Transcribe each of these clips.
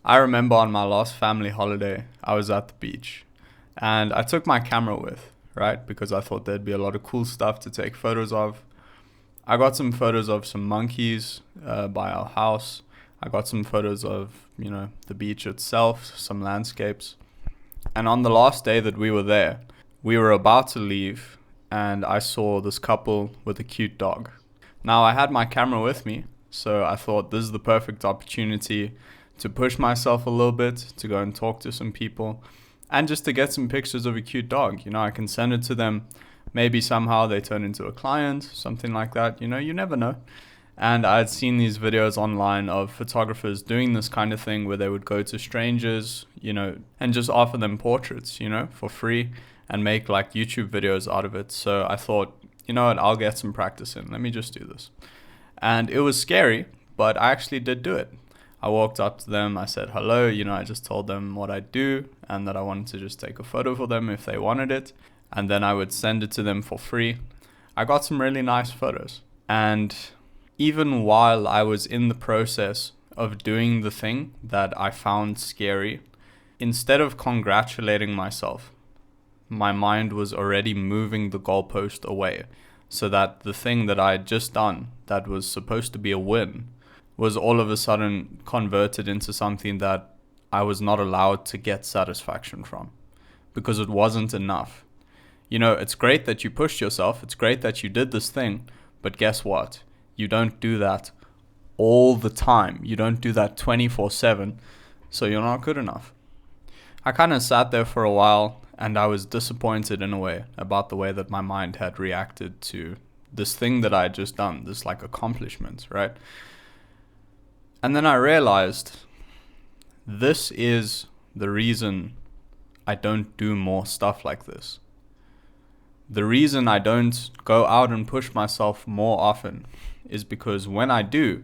I remember on my last family holiday, I was at the beach and I took my camera with, right? Because I thought there'd be a lot of cool stuff to take photos of. I got some photos of some monkeys by our house. I got some photos of, the beach itself, some landscapes. And on the last day that we were there, we were about to leave and I saw this couple with a cute dog. Now I had my camera with me, so I thought this is the perfect opportunity to push myself a little bit, to go and talk to some people, and just to get some pictures of a cute dog. I can send it to them. Maybe somehow they turn into a client, something like that. You never know. And I had seen these videos online of photographers doing this kind of thing where they would go to strangers, and just offer them portraits, for free and make like YouTube videos out of it. So I thought, you know what, I'll get some practice in. Let me just do this. And it was scary, but I actually did do it. I walked up to them, I said hello, I just told them what I do and that I wanted to just take a photo for them if they wanted it. And then I would send it to them for free. I got some really nice photos. And even while I was in the process of doing the thing that I found scary, instead of congratulating myself, my mind was already moving the goalpost away, so that the thing that I had just done that was supposed to be a win was all of a sudden converted into something that I was not allowed to get satisfaction from because it wasn't enough. It's great that you pushed yourself. It's great that you did this thing, but guess what? You don't do that all the time. You don't do that 24/7, so you're not good enough. I kind of sat there for a while and I was disappointed in a way about the way that my mind had reacted to this thing that I had just done, this like accomplishment, right? And then I realized this is the reason I don't do more stuff like this. The reason I don't go out and push myself more often is because when I do,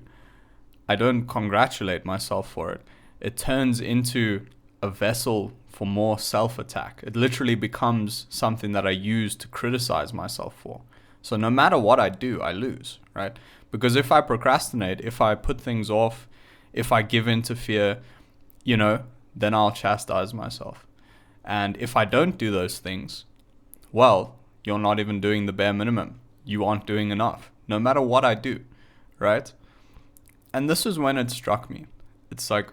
I don't congratulate myself for it. It turns into a vessel for more self-attack. It literally becomes something that I use to criticize myself for. So no matter what I do, I lose, right? Because if I procrastinate, if I put things off, if I give in to fear, then I'll chastise myself. And if I don't do those things, well, you're not even doing the bare minimum. You aren't doing enough, no matter what I do, right? And this is when it struck me. It's like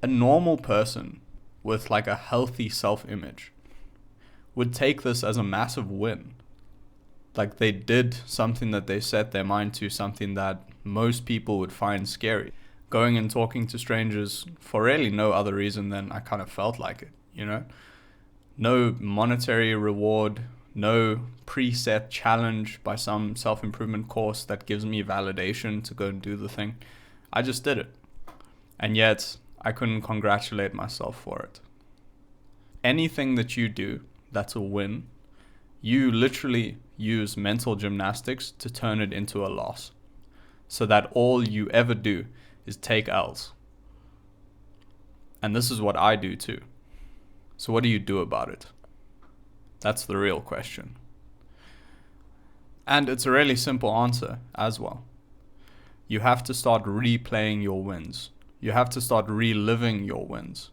a normal person with like a healthy self-image would take this as a massive win. Like they did something that they set their mind to, something that most people would find scary. Going and talking to strangers for really no other reason than I kind of felt like it, No monetary reward, no preset challenge by some self-improvement course that gives me validation to go and do the thing. I just did it. And yet I couldn't congratulate myself for it. Anything that you do that's a win, you literally use mental gymnastics to turn it into a loss, so that all you ever do is take L's. And this is what I do too. So what do you do about it? That's the real question. And it's a really simple answer as well. You have to start replaying your wins. You have to start reliving your wins.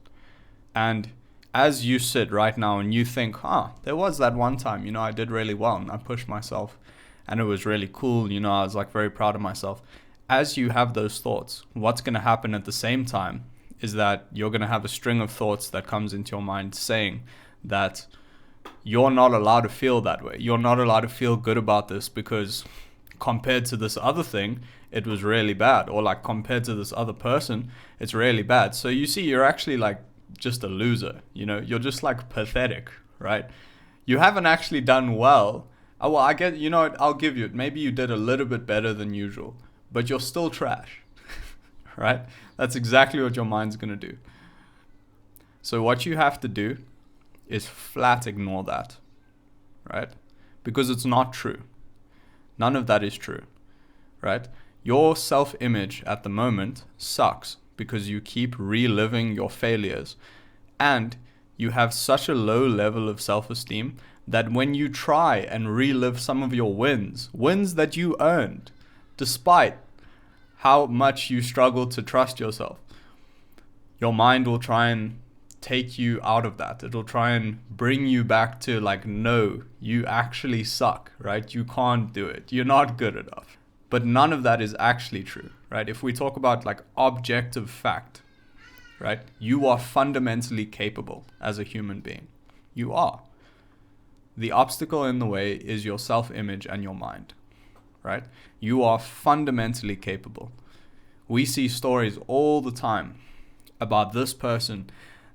And as you sit right now and you think, there was that one time, I did really well and I pushed myself and it was really cool. I was like very proud of myself. As you have those thoughts, what's going to happen at the same time is that you're going to have a string of thoughts that comes into your mind saying that you're not allowed to feel that way. You're not allowed to feel good about this because compared to this other thing, it was really bad. Or like compared to this other person, it's really bad. So you see, you're actually like just a loser. You're just like pathetic, right? You haven't actually done well. Oh, well, I get, I'll give you it. Maybe you did a little bit better than usual, but you're still trash, right? That's exactly what your mind's going to do. So what you have to do is flat ignore that, right? Because it's not true. None of that is true, right? Your self-image at the moment sucks because you keep reliving your failures and you have such a low level of self-esteem that when you try and relive some of your wins that you earned, despite how much you struggle to trust yourself, your mind will try and take you out of that. It'll try and bring you back to like, no, you actually suck, right? You can't do it. You're not good enough. But none of that is actually true, right? If we talk about like objective fact, right? You are fundamentally capable as a human being. You are. The obstacle in the way is your self-image and your mind, right? You are fundamentally capable. We see stories all the time about this person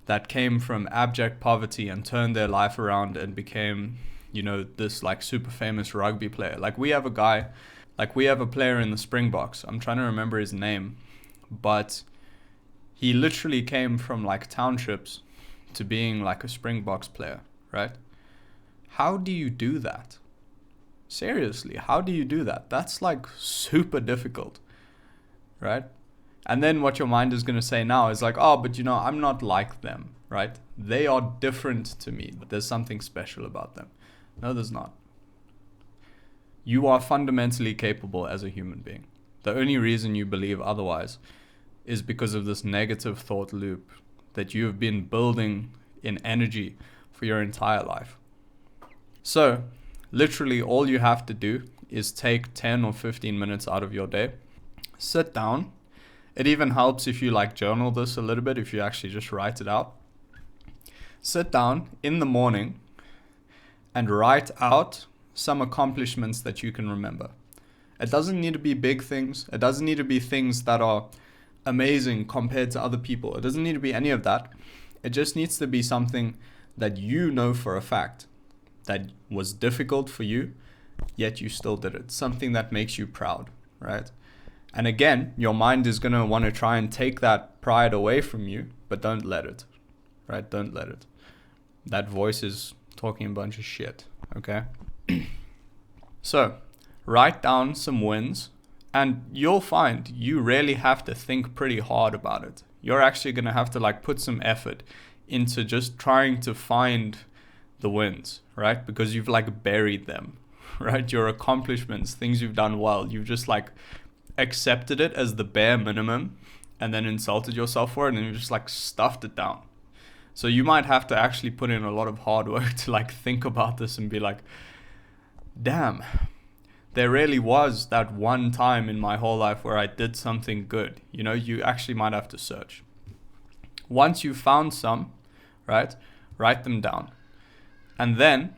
that came from abject poverty and turned their life around and became, this like super famous rugby player. Like we have a player in the Springboks. I'm trying to remember his name, but he literally came from like townships to being like a Springboks player, right? How do you do that? Seriously, how do you do that? That's like super difficult, right? And then what your mind is going to say now is like, oh, but I'm not like them, right? They are different to me. There's something special about them. No, there's not. You are fundamentally capable as a human being. The only reason you believe otherwise is because of this negative thought loop that you have been building in energy for your entire life. So, literally all you have to do is take 10 or 15 minutes out of your day, sit down. It even helps if you like journal this a little bit, if you actually just write it out. Sit down in the morning and write out some accomplishments that you can remember. It doesn't need to be big things. It doesn't need to be things that are amazing compared to other people. It doesn't need to be any of that. It just needs to be something that you know for a fact that was difficult for you, yet you still did it. Something that makes you proud, right? And again, your mind is going to want to try and take that pride away from you, but don't let it, right? Don't let it. That voice is talking a bunch of shit, okay? So, write down some wins, and you'll find you really have to think pretty hard about it. You're actually going to have to like put some effort into just trying to find the wins, right? Because you've like buried them, right? Your accomplishments, things you've done well, you've just like accepted it as the bare minimum and then insulted yourself for it, and you just like stuffed it down. So you might have to actually put in a lot of hard work to like think about this and be like, damn, there really was that one time in my whole life where I did something good. You actually might have to search. Once you've found some, right, write them down. And then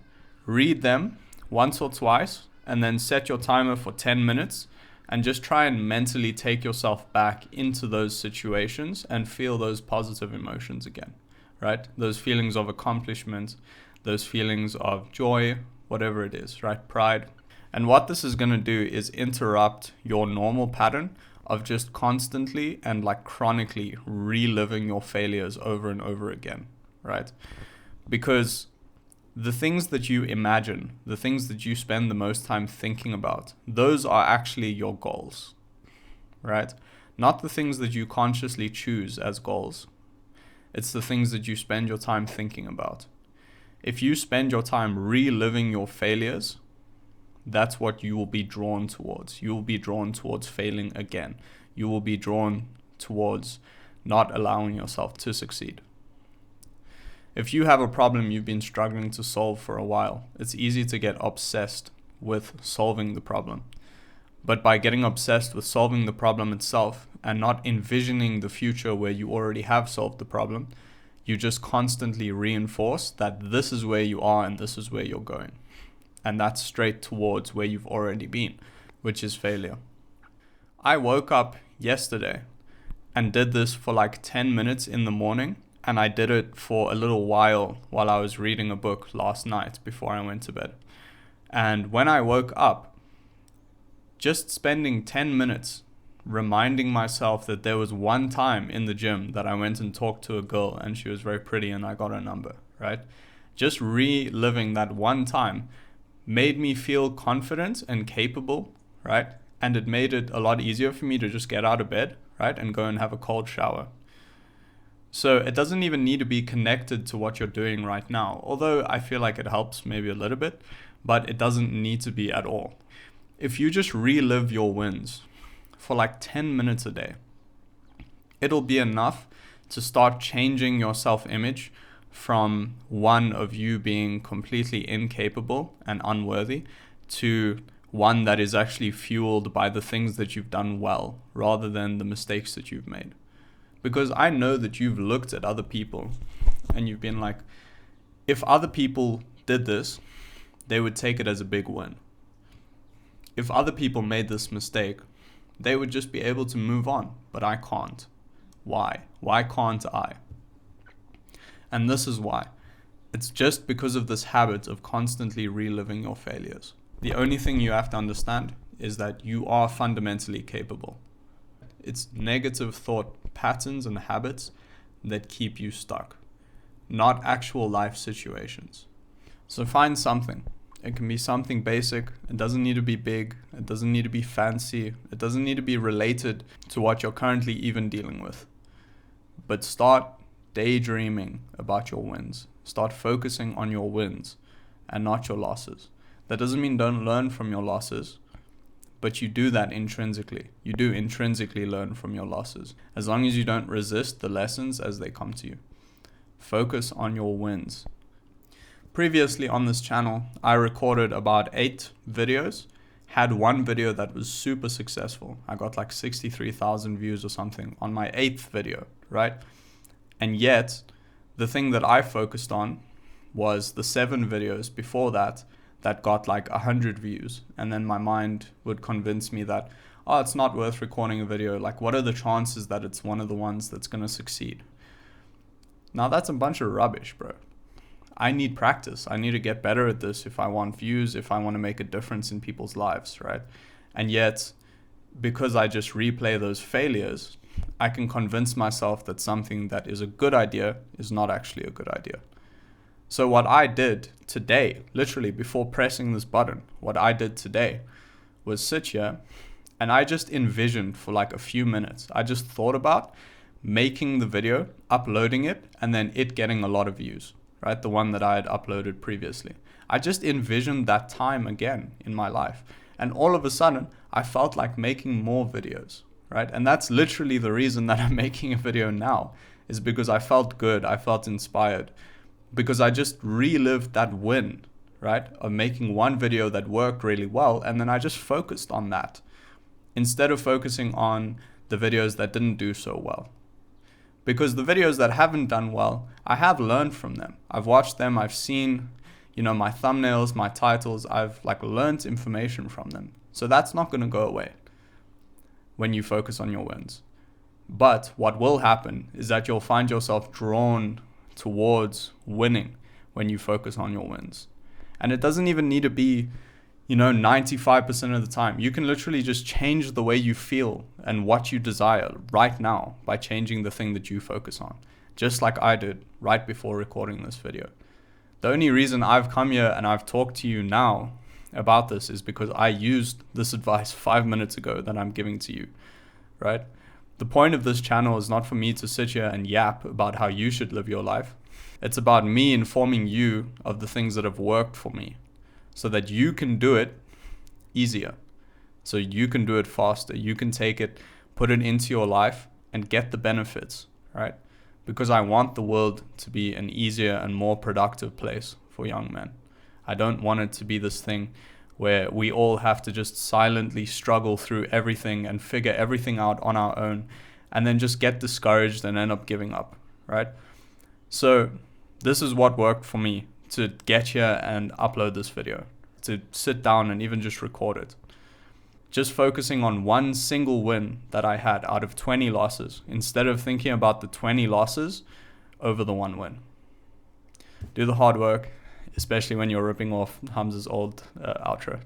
read them once or twice, and then set your timer for 10 minutes and just try and mentally take yourself back into those situations and feel those positive emotions again, right? Those feelings of accomplishment, those feelings of joy, whatever it is, right? Pride. And what this is going to do is interrupt your normal pattern of just constantly and like chronically reliving your failures over and over again, right? Because the things that you imagine, the things that you spend the most time thinking about, those are actually your goals, right? Not the things that you consciously choose as goals. It's the things that you spend your time thinking about. If you spend your time reliving your failures, that's what you will be drawn towards. You will be drawn towards failing again. You will be drawn towards not allowing yourself to succeed. If you have a problem you've been struggling to solve for a while, it's easy to get obsessed with solving the problem. But by getting obsessed with solving the problem itself and not envisioning the future where you already have solved the problem, you just constantly reinforce that this is where you are and this is where you're going. And that's straight towards where you've already been, which is failure. I woke up yesterday and did this for like 10 minutes in the morning. And I did it for a little while I was reading a book last night before I went to bed. And when I woke up, just spending 10 minutes reminding myself that there was one time in the gym that I went and talked to a girl and she was very pretty and I got her number, right? Just reliving that one time made me feel confident and capable, right? And it made it a lot easier for me to just get out of bed, right? And go and have a cold shower. So it doesn't even need to be connected to what you're doing right now, although I feel like it helps maybe a little bit, but it doesn't need to be at all. If you just relive your wins for like 10 minutes a day, it'll be enough to start changing your self-image from one of you being completely incapable and unworthy to one that is actually fueled by the things that you've done well rather than the mistakes that you've made. Because I know that you've looked at other people and you've been like, if other people did this, they would take it as a big win. If other people made this mistake, they would just be able to move on, but I can't. Why? Why can't I? And this is why. It's just because of this habit of constantly reliving your failures. The only thing you have to understand is that you are fundamentally capable. It's negative thought patterns and habits that keep you stuck, not actual life situations. So find something. It can be something basic. It doesn't need to be big. It doesn't need to be fancy. It doesn't need to be related to what you're currently even dealing with. But start daydreaming about your wins. Start focusing on your wins and not your losses. That doesn't mean don't learn from your losses, but you do that intrinsically. You do intrinsically learn from your losses, as long as you don't resist the lessons as they come to you. Focus on your wins. Previously on this channel, I recorded about 8 videos, had one video that was super successful. I got like 63,000 views or something on my 8th video, right? And yet, the thing that I focused on was the 7 videos before that got like 100 views. And then my mind would convince me that, oh, it's not worth recording a video. Like, what are the chances that it's one of the ones that's going to succeed? Now, that's a bunch of rubbish, bro. I need practice. I need to get better at this if I want views, if I want to make a difference in people's lives, right? And yet, because I just replay those failures, I can convince myself that something that is a good idea is not actually a good idea. So what I did today, literally before pressing this button, what I did today was sit here and I just envisioned for like a few minutes. I just thought about making the video, uploading it, and then it getting a lot of views, right? The one that I had uploaded previously. I just envisioned that time again in my life. And all of a sudden, I felt like making more videos, right? And that's literally the reason that I'm making a video now, is because I felt good, I felt inspired, because I just relived that win, right? Of making one video that worked really well, and then I just focused on that, instead of focusing on the videos that didn't do so well. Because the videos that haven't done well, I have learned from them. I've watched them, I've seen, my thumbnails, my titles, I've like learned information from them. So that's not going to go away when you focus on your wins. But what will happen is that you'll find yourself drawn towards winning when you focus on your wins. And it doesn't even need to be, 95% of the time. You can literally just change the way you feel and what you desire right now by changing the thing that you focus on, just like I did right before recording this video. The only reason I've come here and I've talked to you now about this is because I used this advice 5 minutes ago that I'm giving to you, right? The point of this channel is not for me to sit here and yap about how you should live your life. It's about me informing you of the things that have worked for me so that you can do it easier. So you can do it faster. You can take it, put it into your life and get the benefits, right? Because I want the world to be an easier and more productive place for young men. I don't want it to be this thing where we all have to just silently struggle through everything and figure everything out on our own and then just get discouraged and end up giving up, right? So this is what worked for me to get here and upload this video, to sit down and even just record it. Just focusing on one single win that I had out of 20 losses instead of thinking about the 20 losses over the one win. Do the hard work, especially when you're ripping off Hamza's old outro.